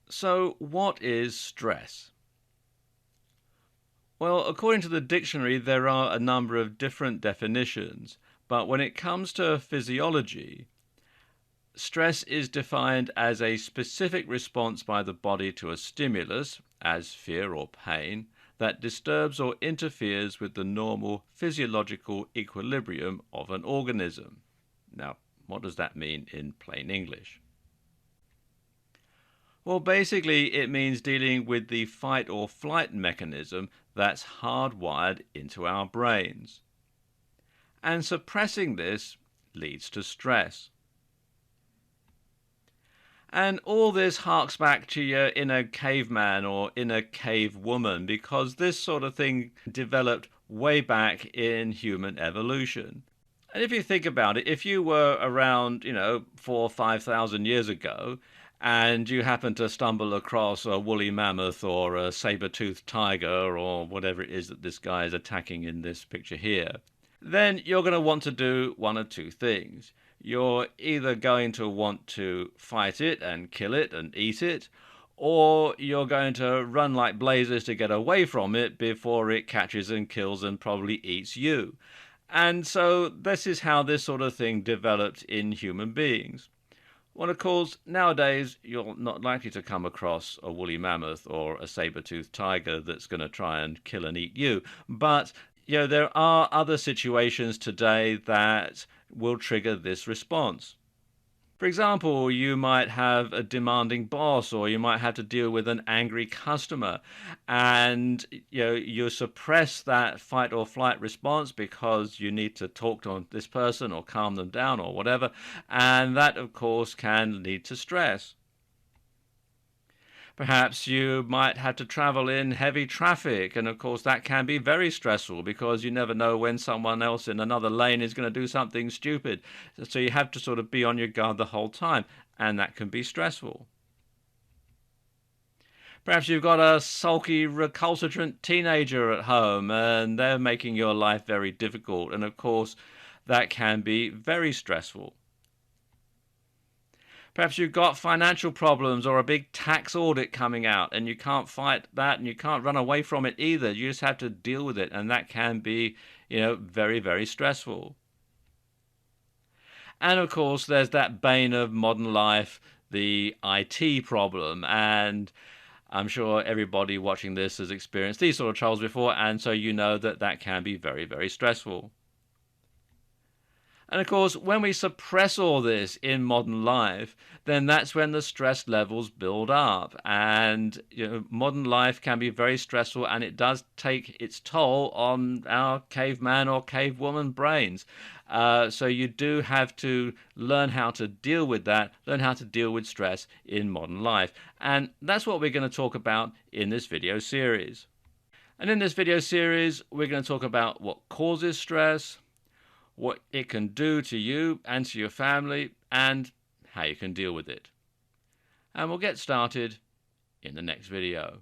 So, what is stress? Well, according to the dictionary, there are a number of different definitions, but when it comes to physiology, stress is defined as a specific response by the body to a stimulus, as fear or pain, that disturbs or interferes with the normal physiological equilibrium of an organism. Now, what does that mean in plain English? Well, basically, it means dealing with the fight or flight mechanism that's hardwired into our brains. And suppressing this leads to stress. And all this harks back to your inner caveman or inner cave woman because this sort of thing developed way back in human evolution. And if you think about it, if you were around, 4 or 5 thousand years ago, and you happen to stumble across a woolly mammoth or a saber-toothed tiger or whatever it is that this guy is attacking in this picture here, then you're going to want to do one of two things. You're either going to want to fight it and kill it and eat it, or you're going to run like blazes to get away from it before it catches and kills and probably eats you. And so this is how this sort of thing developed in human beings. Well, of course, nowadays you're not likely to come across a woolly mammoth or a saber-toothed tiger that's going to try and kill and eat you. But, there are other situations today that will trigger this response. For example, you might have a demanding boss or you might have to deal with an angry customer and you suppress that fight or flight response because you need to talk to this person or calm them down or whatever, and that of course can lead to stress. Perhaps you might have to travel in heavy traffic, and of course, that can be very stressful because you never know when someone else in another lane is going to do something stupid. So you have to sort of be on your guard the whole time, and that can be stressful. Perhaps you've got a sulky, recalcitrant teenager at home, and they're making your life very difficult, and of course, that can be very stressful. Perhaps you've got financial problems or a big tax audit coming out and you can't fight that and you can't run away from it either. You just have to deal with it, and that can be, very, very stressful. And of course, there's that bane of modern life, the IT problem. And I'm sure everybody watching this has experienced these sort of troubles before, and so you know that that can be very, very stressful. And of course, when we suppress all this in modern life, then that's when the stress levels build up. And modern life can be very stressful, and it does take its toll on our caveman or cavewoman brains. So you do have to learn how to deal with that, learn how to deal with stress in modern life. And that's what we're going to talk about in this video series. And in this video series, we're going to talk about what causes stress, what it can do to you and to your family, and how you can deal with it. And we'll get started in the next video.